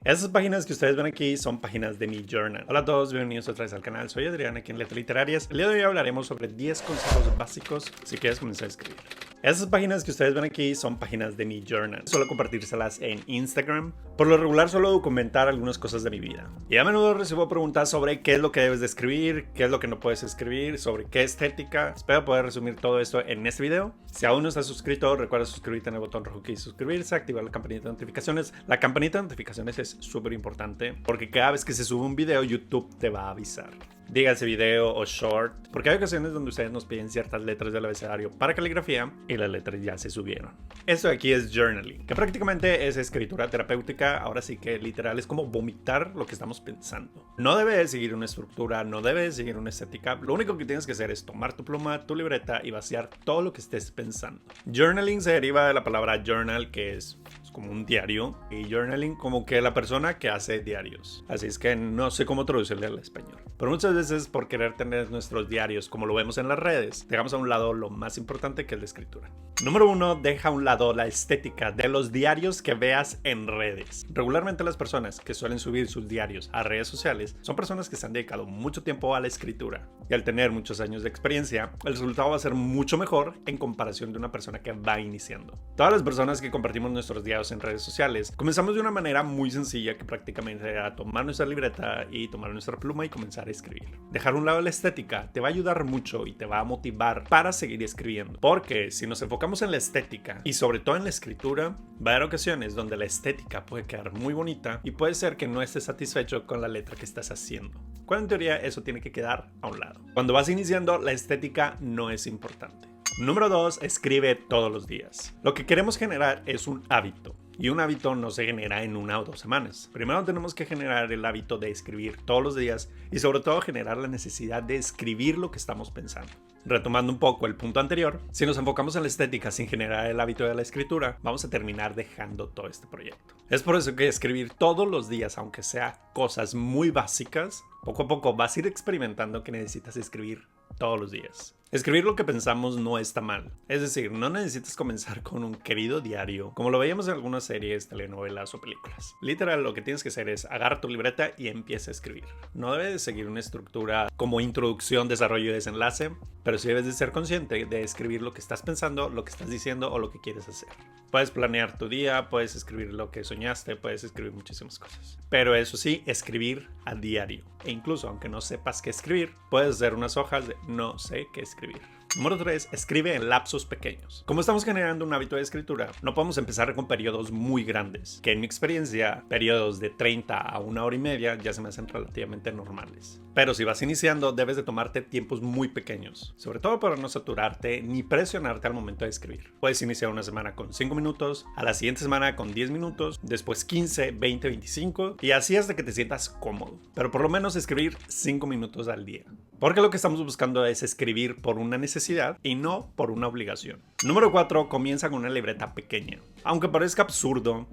Esas páginas que ustedes ven aquí son páginas de mi journal. Hola a todos, bienvenidos otra vez al canal. Soy Adrián, aquí en Letras Literarias. El día de hoy hablaremos sobre 10 consejos básicos si quieres comenzar a escribir. Esas páginas que ustedes ven aquí son páginas de mi journal. Suelo compartírselas en Instagram. Por lo regular suelo documentar algunas cosas de mi vida. Y a menudo recibo preguntas sobre qué es lo que debes de escribir, qué es lo que no puedes escribir, sobre qué estética. Espero poder resumir todo esto en este video. Si aún no estás suscrito, recuerda suscribirte en el botón rojo que dice suscribirse, activar la campanita de notificaciones. La campanita de notificaciones es súper importante porque cada vez que se sube un video, YouTube te va a avisar. Dígase video o short, porque hay ocasiones donde ustedes nos piden ciertas letras del abecedario para caligrafía y las letras ya se subieron. Esto de aquí es journaling, que prácticamente es escritura terapéutica. Ahora sí que literal es como vomitar lo que estamos pensando. No debes seguir una estructura, no debes seguir una estética. Lo único que tienes que hacer es tomar tu pluma, tu libreta y vaciar todo lo que estés pensando. Journaling se deriva de la palabra journal, que es como un diario, y journaling como que la persona que hace diarios. Así es que no sé cómo traducirle al español. Pero muchas veces por querer tener nuestros diarios como lo vemos en las redes, dejamos a un lado lo más importante, que es la escritura. Número 1, deja a un lado la estética de los diarios que veas en redes. Regularmente las personas que suelen subir sus diarios a redes sociales son personas que se han dedicado mucho tiempo a la escritura. Y al tener muchos años de experiencia, el resultado va a ser mucho mejor en comparación de una persona que va iniciando. Todas las personas que compartimos nuestros diarios en redes sociales comenzamos de una manera muy sencilla, que prácticamente era tomar nuestra libreta y tomar nuestra pluma y comenzar a escribir. Dejar a un lado la estética te va a ayudar mucho y te va a motivar para seguir escribiendo, porque si nos enfocamos en la estética y sobre todo en la escritura, va a haber ocasiones donde la estética puede quedar muy bonita y puede ser que no estés satisfecho con la letra que estás haciendo, cuando en teoría eso tiene que quedar a un lado. Cuando vas iniciando, la estética no es importante. Número 2, escribe todos los días. Lo que queremos generar es un hábito. Y un hábito no se genera en 1 o 2 semanas. Primero tenemos que generar el hábito de escribir todos los días y sobre todo generar la necesidad de escribir lo que estamos pensando. Retomando un poco el punto anterior, si nos enfocamos en la estética sin generar el hábito de la escritura, vamos a terminar dejando todo este proyecto. Es por eso que escribir todos los días, aunque sea cosas muy básicas, poco a poco vas a ir experimentando que necesitas escribir todos los días. Escribir lo que pensamos no está mal. Es decir, no necesitas comenzar con un querido diario, como lo veíamos en algunas series, telenovelas o películas. Literal, lo que tienes que hacer es agarrar tu libreta y empieza a escribir. No debes seguir una estructura como introducción, desarrollo y desenlace, pero sí debes de ser consciente de escribir lo que estás pensando, lo que estás diciendo o lo que quieres hacer. Puedes planear tu día, puedes escribir lo que soñaste, puedes escribir muchísimas cosas. Pero eso sí, escribir a diario. E incluso aunque no sepas qué escribir, puedes hacer unas hojas de no sé qué escribir. Número 3, escribe en lapsos pequeños. Como estamos generando un hábito de escritura, no podemos empezar con periodos muy grandes, que en mi experiencia, periodos de 30 a 1 hora y media ya se me hacen relativamente normales. Pero si vas iniciando, debes de tomarte tiempos muy pequeños, sobre todo para no saturarte ni presionarte al momento de escribir. Puedes iniciar una semana con 5 minutos, a la siguiente semana con 10 minutos, después 15, 20, 25 y así hasta que te sientas cómodo. Pero por lo menos escribir 5 minutos al día. Porque lo que estamos buscando es escribir por una necesidad y no por una obligación. Número 4, comienza con una libreta pequeña. Aunque parezca absurdo,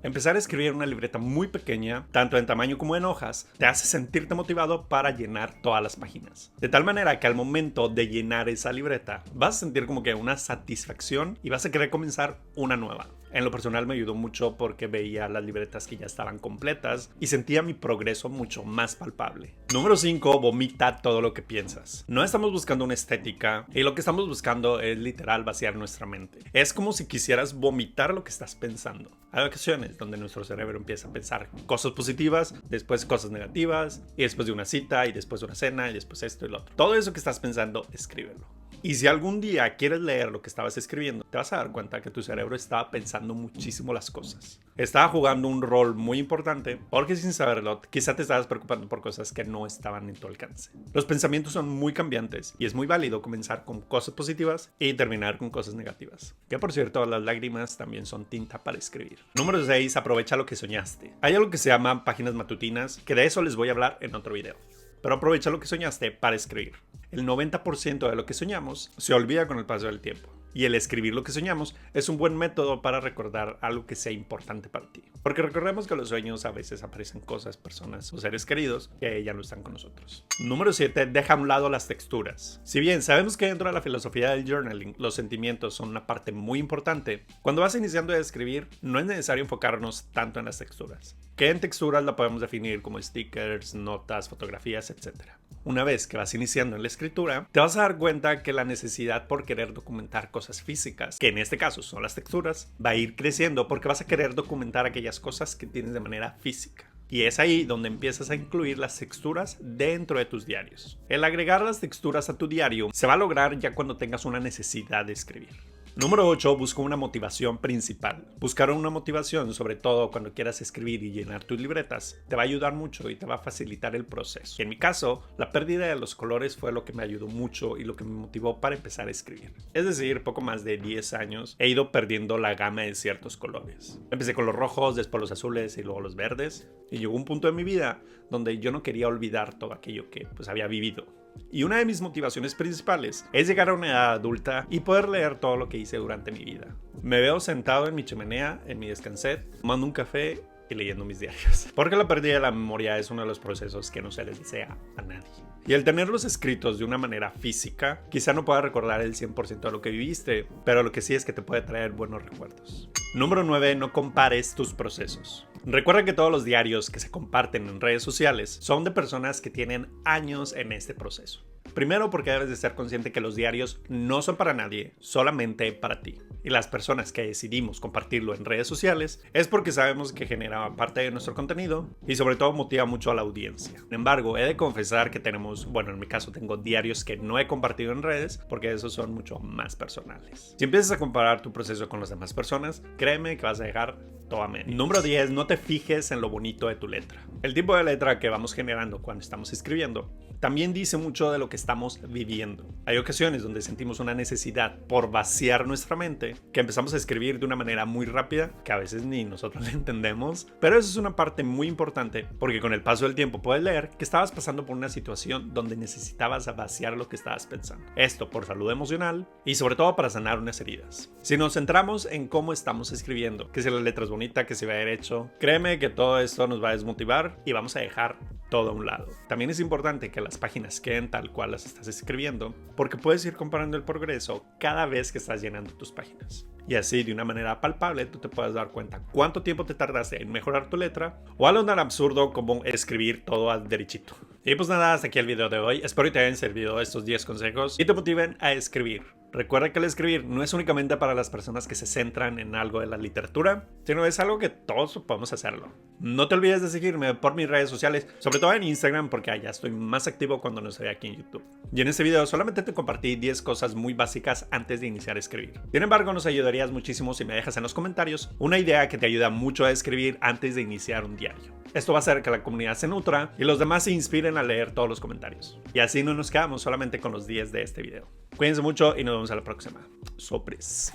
empezar a escribir una libreta muy pequeña, tanto en tamaño como en hojas, te hace sentirte motivado para llenar todas las páginas. De tal manera que al momento de llenar esa libreta, vas a sentir como que una satisfacción y vas a querer comenzar una nueva. En lo personal me ayudó mucho porque veía las libretas que ya estaban completas y sentía mi progreso mucho más palpable. Número 5, vomita todo lo que piensas. No estamos buscando una estética y lo que estamos buscando es literal vaciar nuestra mente. Es como si quisieras vomitar lo que estás pensando. Hay ocasiones donde nuestro cerebro empieza a pensar cosas positivas, después cosas negativas, y después de una cita, y después de una cena, y después esto y lo otro. Todo eso que estás pensando, escríbelo. Y si algún día quieres leer lo que estabas escribiendo, te vas a dar cuenta que tu cerebro estaba pensando muchísimo las cosas. Estaba jugando un rol muy importante porque sin saberlo, quizá te estabas preocupando por cosas que no estaban en tu alcance. Los pensamientos son muy cambiantes y es muy válido comenzar con cosas positivas y terminar con cosas negativas. Que por cierto, las lágrimas también son tinta para escribir. Número 6, aprovecha lo que soñaste. Hay algo que se llama páginas matutinas, que de eso les voy a hablar en otro video. Pero aprovecha lo que soñaste para escribir. El 90% de lo que soñamos se olvida con el paso del tiempo. Y el escribir lo que soñamos es un buen método para recordar algo que sea importante para ti. Porque recordemos que los sueños a veces aparecen cosas, personas o seres queridos que ya no están con nosotros. Número 7. Deja a un lado las texturas. Si bien sabemos que dentro de la filosofía del journaling los sentimientos son una parte muy importante, cuando vas iniciando a escribir no es necesario enfocarnos tanto en las texturas. Que en texturas la podemos definir como stickers, notas, fotografías, etc. Una vez que vas iniciando en la escritura, te vas a dar cuenta que la necesidad por querer documentar cosas físicas, que en este caso son las texturas, va a ir creciendo porque vas a querer documentar aquellas cosas que tienes de manera física. Y es ahí donde empiezas a incluir las texturas dentro de tus diarios. El agregar las texturas a tu diario se va a lograr ya cuando tengas una necesidad de escribir. Número 8. Busca una motivación principal. Buscar una motivación, sobre todo cuando quieras escribir y llenar tus libretas, te va a ayudar mucho y te va a facilitar el proceso. En mi caso, la pérdida de los colores fue lo que me ayudó mucho y lo que me motivó para empezar a escribir. Es decir, poco más de 10 años he ido perdiendo la gama de ciertos colores. Empecé con los rojos, después los azules y luego los verdes. Y llegó un punto en mi vida donde yo no quería olvidar todo aquello que había vivido. Y una de mis motivaciones principales es llegar a una edad adulta y poder leer todo lo que hice durante mi vida. Me veo sentado en mi chimenea, en mi descanset, tomando un café y leyendo mis diarios. Porque la pérdida de la memoria es uno de los procesos que no se les desea a nadie. Y el tenerlos escritos de una manera física, quizá no puedas recordar el 100% de lo que viviste, pero lo que sí es que te puede traer buenos recuerdos. Número 9. No compares tus procesos. Recuerda que todos los diarios que se comparten en redes sociales son de personas que tienen años en este proceso. Primero, porque debes de ser consciente que los diarios no son para nadie, solamente para ti. Y las personas que decidimos compartirlo en redes sociales es porque sabemos que genera parte de nuestro contenido y sobre todo motiva mucho a la audiencia. Sin embargo, he de confesar que en mi caso tengo diarios que no he compartido en redes porque esos son mucho más personales. Si empiezas a comparar tu proceso con las demás personas, créeme que vas a dejar todo a medio. Número 10. No te fijes en lo bonito de tu letra. El tipo de letra que vamos generando cuando estamos escribiendo también dice mucho de lo que estamos viviendo. Hay ocasiones donde sentimos una necesidad por vaciar nuestra mente, que empezamos a escribir de una manera muy rápida, que a veces ni nosotros la entendemos, pero eso es una parte muy importante, porque con el paso del tiempo puedes leer que estabas pasando por una situación donde necesitabas vaciar lo que estabas pensando. Esto por salud emocional y sobre todo para sanar unas heridas. Si nos centramos en cómo estamos escribiendo, que si la letra es bonita, que se va derecho, créeme que todo esto nos va a desmotivar y vamos a dejar todo a un lado. También es importante que las páginas queden tal cual las estás escribiendo, porque puedes ir comparando el progreso cada vez que estás llenando tus páginas. Y así, de una manera palpable, tú te puedes dar cuenta cuánto tiempo te tardaste en mejorar tu letra o algo tan absurdo como escribir todo al derechito. Y pues nada, hasta aquí el video de hoy. Espero que te hayan servido estos 10 consejos y te motiven a escribir. Recuerda que el escribir no es únicamente para las personas que se centran en algo de la literatura, sino es algo que todos podemos hacerlo. No te olvides de seguirme por mis redes sociales, sobre todo en Instagram, porque allá estoy más activo cuando no estoy aquí en YouTube. Y en este video solamente te compartí 10 cosas muy básicas antes de iniciar a escribir. Sin embargo, nos ayudarías muchísimo si me dejas en los comentarios una idea que te ayuda mucho a escribir antes de iniciar un diario. Esto va a hacer que la comunidad se nutra y los demás se inspiren a leer todos los comentarios. Y así no nos quedamos solamente con los 10 de este video. Cuídense mucho y nos vemos a la próxima. Sopres.